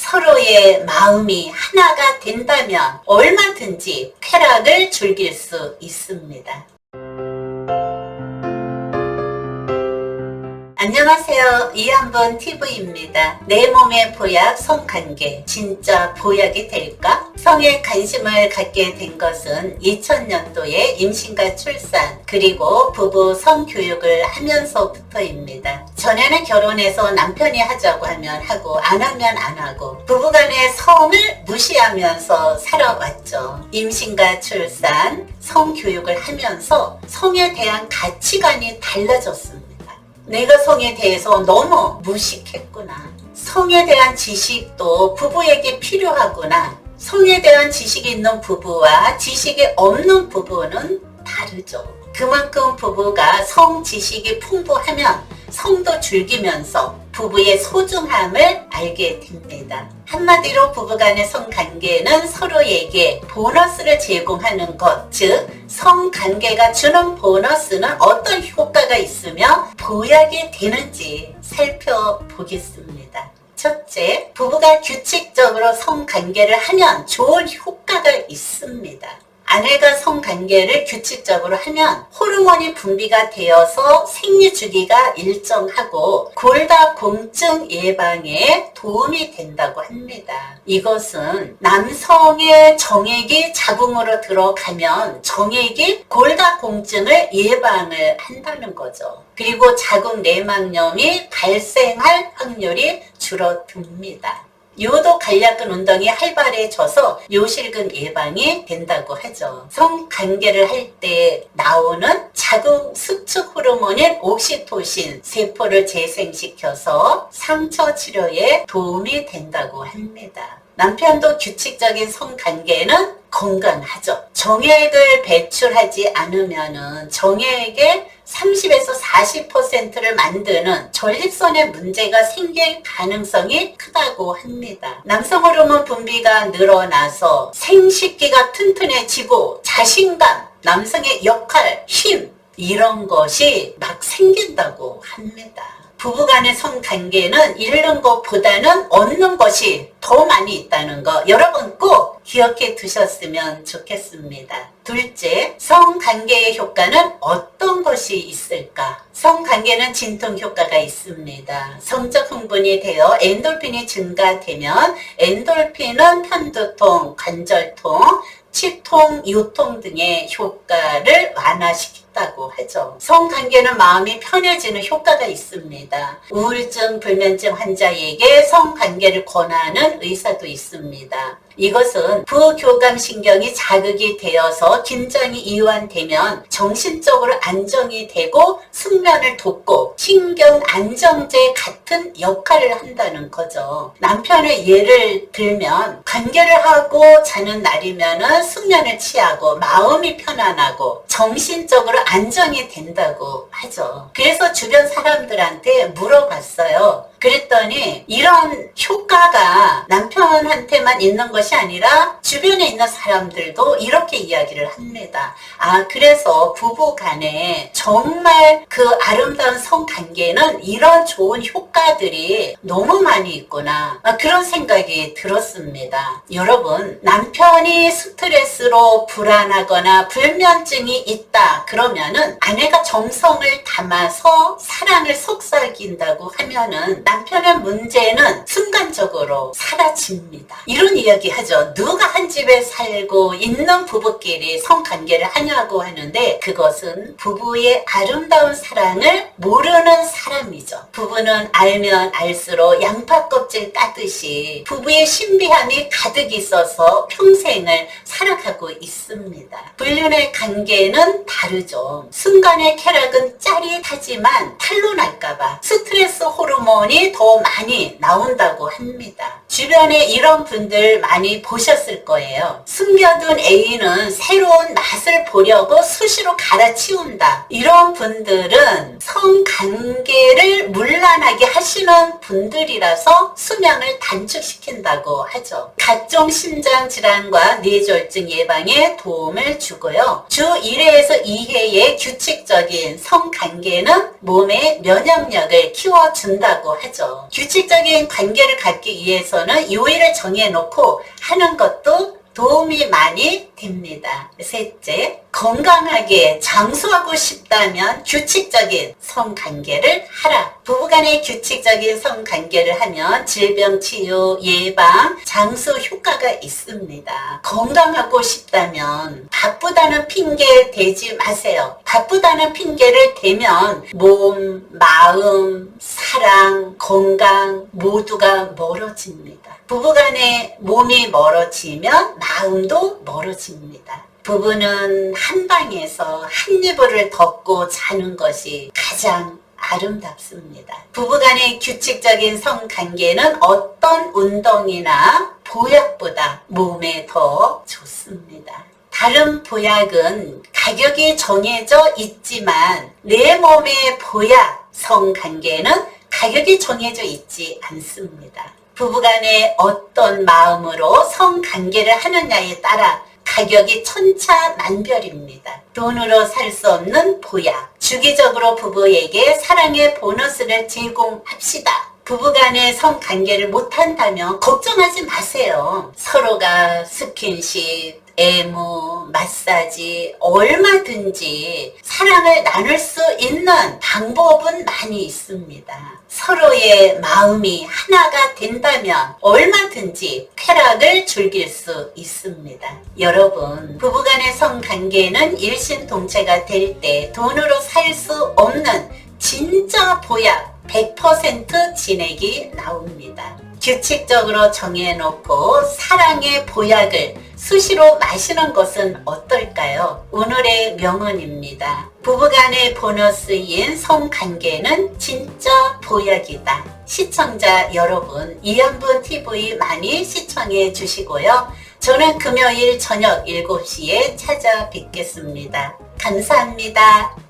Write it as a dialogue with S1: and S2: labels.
S1: 서로의 마음이 하나가 된다면 얼마든지 쾌락을 즐길 수 있습니다. 안녕하세요. 이한번 TV입니다. 내 몸의 보약 성관계 진짜 보약이 될까? 성에 관심을 갖게 된 것은 2000년도에 임신과 출산 그리고 부부 성교육을 하면서부터입니다. 전에는 결혼해서 남편이 하자고 하면 하고 안 하면 안 하고 부부간의 성을 무시하면서 살아왔죠. 임신과 출산, 성교육을 하면서 성에 대한 가치관이 달라졌습니다. 내가 성에 대해서 너무 무식했구나. 성에 대한 지식도 부부에게 필요하구나. 성에 대한 지식이 있는 부부와 지식이 없는 부부는 다르죠. 그만큼 부부가 성 지식이 풍부하면 성도 즐기면서 부부의 소중함을 알게 됩니다. 한마디로 부부간의 성관계는 서로에게 보너스를 제공하는 것, 즉 성관계가 주는 보너스는 어떤 효과가 있으며 보약이 되는지 살펴보겠습니다. 첫째, 부부가 규칙적으로 성관계를 하면 좋은 효과가 있습니다. 아내가 성관계를 규칙적으로 하면 호르몬이 분비가 되어서 생리주기가 일정하고 골다공증 예방에 도움이 된다고 합니다. 이것은 남성의 정액이 자궁으로 들어가면 정액이 골다공증을 예방을 한다는 거죠. 그리고 자궁 내막염이 발생할 확률이 줄어듭니다. 요도 간략근 운동이 활발해져서 요실금 예방이 된다고 하죠. 성관계를 할 때 나오는 자궁 수축 호르몬인 옥시토신 세포를 재생시켜서 상처 치료에 도움이 된다고 합니다. 남편도 규칙적인 성관계는 건강하죠. 정액을 배출하지 않으면은 정액의 30에서 40%를 만드는 전립선에 문제가 생길 가능성이 크다고 합니다. 남성 호르몬 분비가 늘어나서 생식기가 튼튼해지고 자신감, 남성의 역할, 힘 이런 것이 막 생긴다고 합니다. 부부간의 성관계는 잃는 것보다는 얻는 것이 더 많이 있다는 거 여러분 꼭 기억해 두셨으면 좋겠습니다. 둘째, 성관계의 효과는 어떤 것이 있을까? 성관계는 진통 효과가 있습니다. 성적 흥분이 되어 엔돌핀이 증가되면 엔돌핀은 편두통, 관절통, 치통, 요통 등의 효과를 완화시킨다고 하죠. 성관계는 마음이 편해지는 효과가 있습니다. 우울증, 불면증 환자에게 성관계를 권하는 의사도 있습니다. 이것은 부교감신경이 자극이 되어서 긴장이 이완되면 정신적으로 안정이 되고 숙면을 돕고 신경 안정제 같은 역할을 한다는 거죠. 남편의 예를 들면 관계를 하고 자는 날이면은 숙면을 취하고 마음이 편안하고 정신적으로 안정이 된다고 하죠. 그래서 주변 사람들한테 물어봤어요. 그랬더니 이런 효과가 남편한테만 있는 것이 아니라 주변에 있는 사람들도 이렇게 이야기를 합니다. 아, 그래서 부부 간에 정말 그 아름다운 성관계는 이런 좋은 효과들이 너무 많이 있구나. 그런 생각이 들었습니다. 여러분, 남편이 스트레스로 불안하거나 불면증이 있다 그러면은 아내가 정성을 담아서 사랑을 속삭인다고 하면은 남편의 문제는 순간적으로 사라집니다. 이런 이야기 하죠. 누가 한 집에 살고 있는 부부끼리 성관계를 하냐고 하는데 그것은 부부의 아름다운 사랑을 모르는 사람이죠. 부부는 알면 알수록 양파 껍질 따듯이 부부의 신비함이 가득 있어서 평생을 살아가고 있습니다. 불륜의 관계는 다르죠. 순간의 쾌락은 짜릿하지만 탄로날까봐 스트레스 호르몬이 더 많이 나온다고 합니다. 주변에 이런 분들 많이 보셨을 거예요. 숨겨둔 애인은 새로운 맛을 보려고 수시로 갈아치운다. 이런 분들은 성관계를 문란하게 하시는 분들이라서 수명을 단축시킨다고 하죠. 각종 심장질환과 뇌졸중 예방에 도움을 주고요. 주 1회에서 2회의 규칙적인 성관계는 몸의 면역력을 키워준다고 하죠. 규칙적인 관계를 갖기 위해서는 번째로는 요일을 정해놓고 하는 것도 도움이 많이 됩니다. 셋째, 건강하게 장수하고 싶다면 규칙적인 성관계를 하라. 부부간의 규칙적인 성관계를 하면 질병 치유, 예방, 장수 효과가 있습니다. 건강하고 싶다면 바쁘다는 핑계 대지 마세요. 바쁘다는 핑계를 대면 몸, 마음, 사랑, 건강 모두가 멀어집니다. 부부간의 몸이 멀어지면 마음도 멀어집니다. 부부는 한 방에서 한 이불을 덮고 자는 것이 가장 아름답습니다. 부부간의 규칙적인 성관계는 어떤 운동이나 보약보다 몸에 더 좋습니다. 다른 보약은 가격이 정해져 있지만 내 몸의 보약, 성관계는 가격이 정해져 있지 않습니다. 부부간에 어떤 마음으로 성관계를 하느냐에 따라 가격이 천차만별입니다. 돈으로 살 수 없는 보약. 주기적으로 부부에게 사랑의 보너스를 제공합시다. 부부간의 성관계를 못한다면 걱정하지 마세요. 서로가 스킨십, 애무, 마사지 얼마든지 사랑을 나눌 수 있는 방법은 많이 있습니다. 서로의 마음이 하나가 된다면 얼마든지 쾌락을 즐길 수 있습니다. 여러분, 부부간의 성관계는 일심동체가 될 때 돈으로 살 수 없는 진짜 보약 100% 진액이 나옵니다. 규칙적으로 정해놓고 사랑의 보약을 수시로 마시는 것은 어떨까요? 오늘의 명언입니다. 부부간의 보너스인 성관계는 진짜 보약이다. 시청자 여러분, 이한분 TV 많이 시청해 주시고요. 저는 금요일 저녁 7시에 찾아뵙겠습니다. 감사합니다.